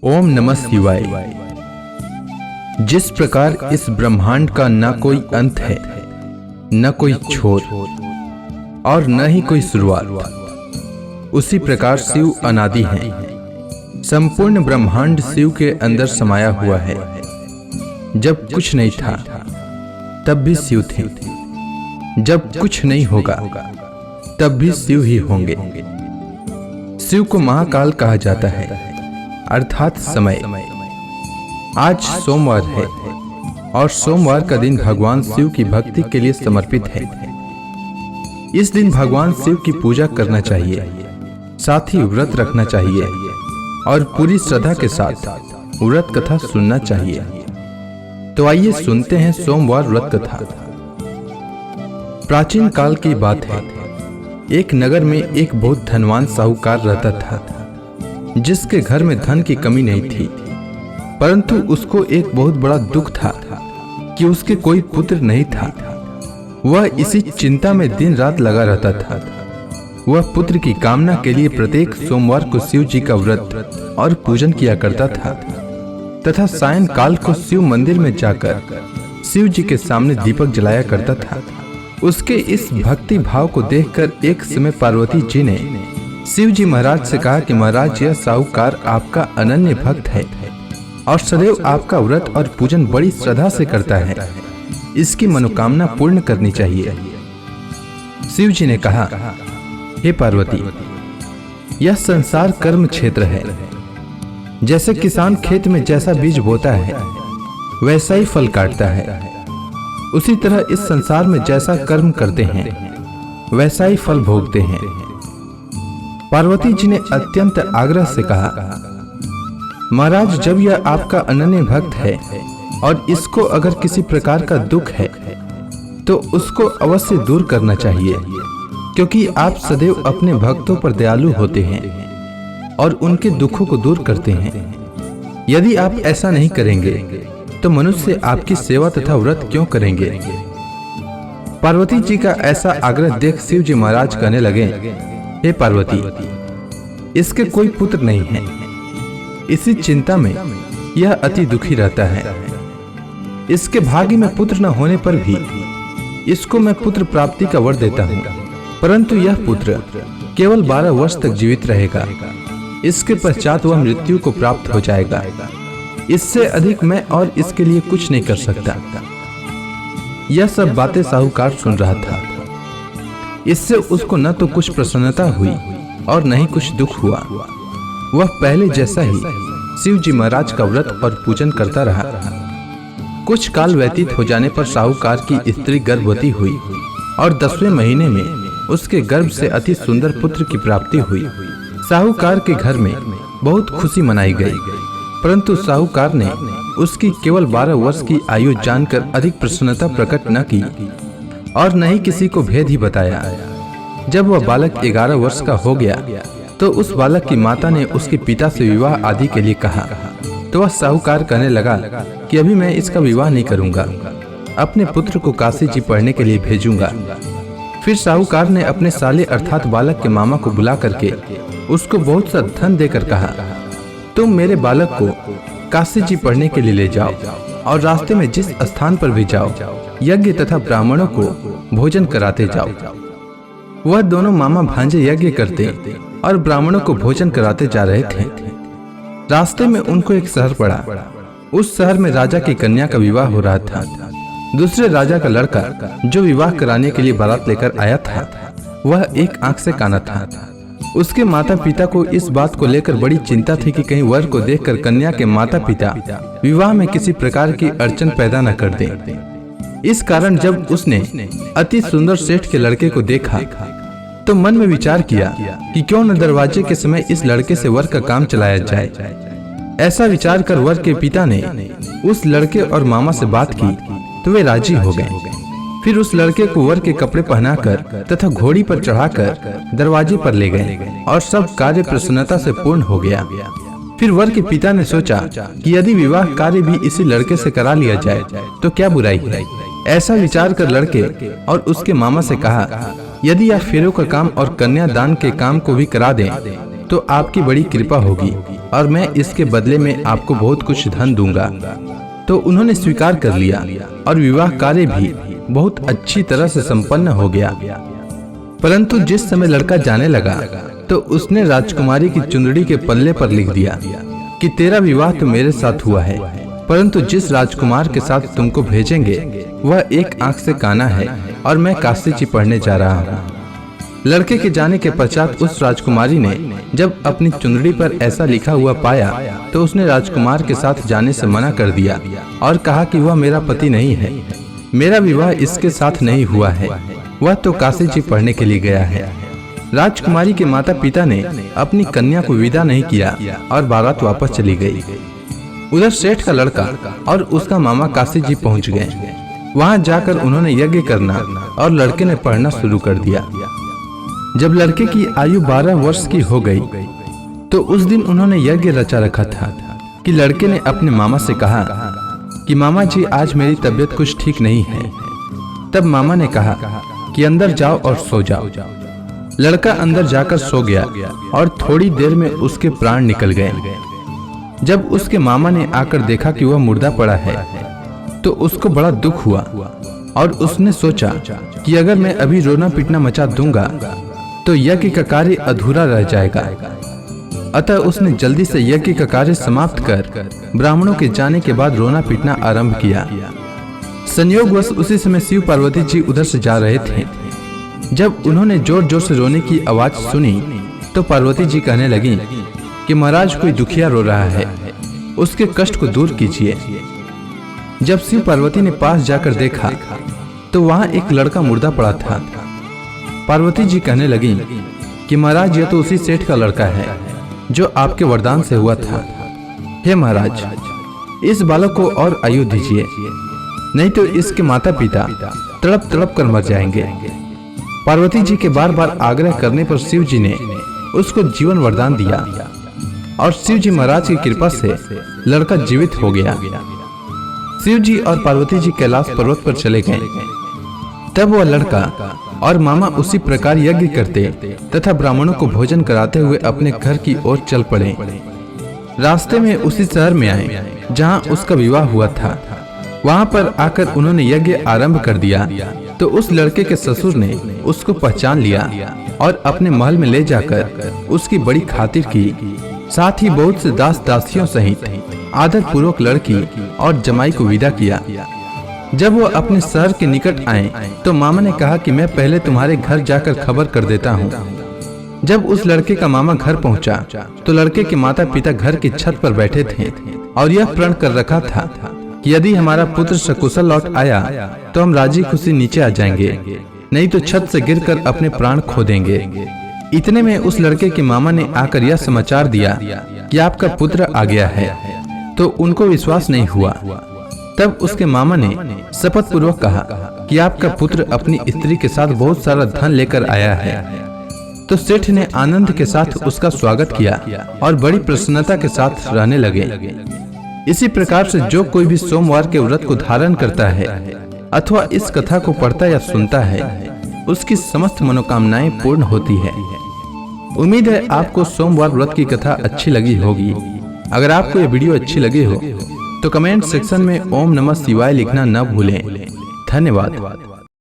ओम नमः शिवाय। जिस प्रकार इस ब्रह्मांड का न कोई अंत है, न कोई छोर और न ही कोई शुरुआत, उसी प्रकार शिव अनादि हैं। संपूर्ण ब्रह्मांड शिव के अंदर समाया हुआ है। जब कुछ नहीं था तब भी शिव थे, जब कुछ नहीं होगा तब भी शिव ही होंगे। शिव को महाकाल कहा जाता है, अर्थात समय। आज सोमवार है और सोमवार का दिन भगवान शिव की भक्ति के लिए समर्पित है। इस दिन भगवान शिव की पूजा करना चाहिए, साथ ही व्रत रखना चाहिए और पूरी श्रद्धा के साथ व्रत कथा सुनना चाहिए। तो आइए सुनते हैं सोमवार व्रत कथा। प्राचीन काल की बात है। एक नगर में एक बहुत धनवान साहूकार रहता था, जिसके घर में धन की कमी नहीं थी, परंतु उसको एक बहुत बड़ा दुख था कि उसके कोई पुत्र नहीं था। वह इसी चिंता में दिन रात लगा रहता था। वह पुत्र की कामना के लिए प्रत्येक सोमवार को शिव जी का व्रत और पूजन किया करता था तथा सायंकाल को शिव मंदिर में जाकर शिव जी के सामने दीपक जलाया करता था। उसके इस भक्ति भाव को देखकर एक समय पार्वती जी ने शिव जी महाराज से कहा कि महाराज, यह साहूकार आपका अनन्य भक्त है और सदैव आपका व्रत और पूजन बड़ी श्रद्धा से करता है। इसकी मनोकामना पूर्ण करनी चाहिए। शिव जी ने कहा, हे पार्वती, यह संसार कर्म क्षेत्र है। जैसे किसान खेत में जैसा बीज बोता है वैसा ही फल काटता है, उसी तरह इस संसार में जैसा कर्म करते हैं वैसा ही फल भोगते हैं। पार्वती जी ने अत्यंत आग्रह से कहा, महाराज, जब यह आपका अनन्य भक्त है और इसको अगर किसी प्रकार का दुख है तो उसको अवश्य दूर करना चाहिए, क्योंकि आप सदैव अपने भक्तों पर दयालु होते हैं और उनके दुखों को दूर करते हैं। यदि आप ऐसा नहीं करेंगे तो मनुष्य आपकी सेवा तथा व्रत क्यों करेंगे? पार्वती जी का ऐसा आग्रह देख शिव जी महाराज कहने लगे, हे पार्वती, इसके कोई पुत्र नहीं है। इसी चिंता में यह अति दुखी रहता है। इसके भाग्य में पुत्र न होने पर भी इसको मैं पुत्र प्राप्ति का वर देता हूँ, परंतु यह पुत्र केवल 12 वर्ष तक जीवित रहेगा। इसके पश्चात वह मृत्यु को प्राप्त हो जाएगा। इससे अधिक मैं और इसके लिए कुछ नहीं कर सकता। यह सब बातें साहूकार सुन रहा था। इससे उसको न तो कुछ प्रसन्नता हुई और न ही कुछ दुख हुआ। वह पहले जैसा ही शिव जी महाराज का व्रत और पूजन करता रहा। कुछ काल व्यतीत हो जाने पर साहूकार की स्त्री गर्भवती हुई और 10वें महीने में उसके गर्भ से अति सुंदर पुत्र की प्राप्ति हुई। साहूकार के घर में बहुत खुशी मनाई गई, परंतु साहूकार ने उसकी केवल 12 वर्ष की आयु जानकर अधिक प्रसन्नता प्रकट न की और न ही किसी को भेद ही बताया। जब वह बालक 11 वर्ष का हो गया तो उस बालक की माता ने उसके पिता से विवाह आदि के लिए कहा, तो वह साहूकार कहने लगा कि अभी मैं इसका विवाह नहीं करूंगा, अपने पुत्र को काशी जी पढ़ने के लिए भेजूंगा। फिर साहूकार ने अपने साले अर्थात बालक के मामा को बुला करके उसको बहुत सा धन देकर कहा, तुम मेरे बालक को काशी जी पढ़ने के लिए ले जाओ और रास्ते में जिस स्थान पर भी जाओ यज्ञ तथा ब्राह्मणों को भोजन कराते जाओ। वह दोनों मामा भांजे यज्ञ करते और ब्राह्मणों को भोजन कराते जा रहे थे। रास्ते में उनको एक शहर पड़ा। उस शहर में राजा की कन्या का विवाह हो रहा था। दूसरे राजा का लड़का जो विवाह कराने के लिए बारात लेकर आया था, वह एक आंख से काना था। उसके माता पिता को इस बात को लेकर बड़ी चिंता थी कि कहीं वर को देखकर कन्या के माता पिता विवाह में किसी प्रकार की अड़चन पैदा न कर दें। इस कारण जब उसने अति सुंदर सेठ के लड़के को देखा तो मन में विचार किया कि क्यों न दरवाजे के समय इस लड़के से वर का काम चलाया जाए। ऐसा विचार कर वर के पिता ने उस लड़के और मामा से बात की तो वे राजी हो गए। फिर उस लड़के को वर के कपड़े पहनाकर तथा घोड़ी पर चढ़ाकर दरवाजे पर ले गए और सब कार्य प्रसन्नता से पूर्ण हो गया। फिर वर के पिता ने सोचा कि यदि विवाह कार्य भी इसी लड़के से करा लिया जाए तो क्या बुराई है। ऐसा विचार कर लड़के और उसके मामा से कहा, यदि यह फेरों का काम और कन्यादान के काम को भी करा दें तो आपकी बड़ी कृपा होगी और मैं इसके बदले में आपको बहुत कुछ धन दूंगा। तो उन्होंने स्वीकार कर लिया और विवाह कार्य भी बहुत अच्छी तरह से संपन्न हो गया। परंतु जिस समय लड़का जाने लगा तो उसने राजकुमारी की चुंदड़ी के पल्ले पर लिख दिया कि तेरा विवाह तो मेरे साथ हुआ है, परंतु जिस राजकुमार के साथ तुमको भेजेंगे वह एक आंख से काना है और मैं काशी जी पढ़ने जा रहा हूँ। लड़के के जाने के पश्चात उस राजकुमारी ने जब अपनी चुंदड़ी पर ऐसा लिखा हुआ पाया तो उसने राजकुमार के साथ जाने से मना कर दिया और कहा कि वह मेरा पति नहीं है, मेरा विवाह इसके साथ नहीं हुआ है, वह तो काशी जी पढ़ने के लिए गया है। राजकुमारी के माता पिता ने अपनी कन्या को विदा नहीं किया और बारात वापस चली गई। उधर सेठ का लड़का और उसका मामा काशी जी पहुंच गए। वहां जाकर उन्होंने यज्ञ करना और लड़के ने पढ़ना शुरू कर दिया। जब लड़के की आयु 12 वर्ष की हो गई तो उस दिन उन्होंने यज्ञ रचा रखा था कि लड़के ने अपने मामा से कहा कि मामा जी आज मेरी तबीयत कुछ ठीक नहीं है। तब मामा ने कहा कि अंदर जाओ और सो जाओ। लड़का अंदर जाकर सो गया और थोड़ी देर में उसके प्राण निकल गए। जब उसके मामा ने आकर देखा कि वह मुर्दा पड़ा है तो उसको बड़ा दुख हुआ और उसने सोचा कि अगर मैं अभी रोना पीटना मचा दूंगा तो यज्ञ का कार्य अधूरा रह जाएगा। अतः उसने जल्दी से यज्ञ का कार्य समाप्त कर ब्राह्मणों के जाने के बाद रोना पीटना आरंभ किया। संयोगवश उसी समय शिव पार्वती जी उधर से जा रहे थे। जब उन्होंने जोर जोर से रोने की आवाज सुनी तो पार्वती जी कहने लगी कि महाराज कोई दुखिया रो रहा है, उसके कष्ट को दूर कीजिए। जब शिव पार्वती ने पास जाकर देखा तो वहां एक लड़का मुर्दा पड़ा था। पार्वती जी कहने लगी कि महाराज यह तो उसी सेठ का लड़का है जो आपके वरदान से हुआ था। हे महाराज, इस बालक को और आयु दीजिए, नहीं तो इसके माता पिता तड़प तड़प कर मर जाएंगे। पार्वती जी के बार बार आग्रह करने पर शिव जी ने उसको जीवन वरदान दिया और शिव जी महाराज की कृपा से लड़का जीवित हो गया। शिव जी और पार्वती जी कैलाश पर्वत पर चले गए। तब वह लड़का और मामा उसी प्रकार यज्ञ करते तथा ब्राह्मणों को भोजन कराते हुए अपने घर की ओर चल पड़े। रास्ते में उसी शहर में आए जहां उसका विवाह हुआ था। वहां पर आकर उन्होंने यज्ञ आरंभ कर दिया तो उस लड़के के ससुर ने उसको पहचान लिया और अपने महल में ले जाकर उसकी बड़ी खातिर की। साथ ही बहुत से दास दासियों सहित आदर पूर्वक लड़की और जमाई को विदा किया। जब वो अपने शहर के निकट आए तो मामा ने कहा कि मैं पहले तुम्हारे घर जाकर खबर कर देता हूँ। जब उस लड़के का मामा घर पहुँचा तो लड़के के माता पिता घर की छत पर बैठे थे और यह प्रण कर रखा था कि यदि हमारा पुत्र सकुशल लौट आया तो हम राजी खुशी नीचे आ जाएंगे, नहीं तो छत से गिरकर अपने प्राण खो देंगे। इतने में उस लड़के के मामा ने आकर यह समाचार दिया कि आपका पुत्र आ गया है, तो उनको विश्वास नहीं हुआ। तब उसके मामा ने शपथ पूर्वक कहा कि आपका पुत्र अपनी स्त्री के साथ बहुत सारा धन लेकर आया है। तो सेठ ने आनंद के साथ उसका स्वागत किया और बड़ी प्रसन्नता के साथ रहने लगे। इसी प्रकार से जो कोई भी सोमवार के व्रत को धारण करता है अथवा इस कथा को पढ़ता या सुनता है उसकी समस्त मनोकामनाएं पूर्ण होती है। उम्मीद है आपको सोमवार व्रत की कथा अच्छी लगी होगी। अगर आपको यह वीडियो अच्छी लगी हो तो कमेंट सेक्शन में ओम नमः शिवाय लिखना न भूलें। धन्यवाद।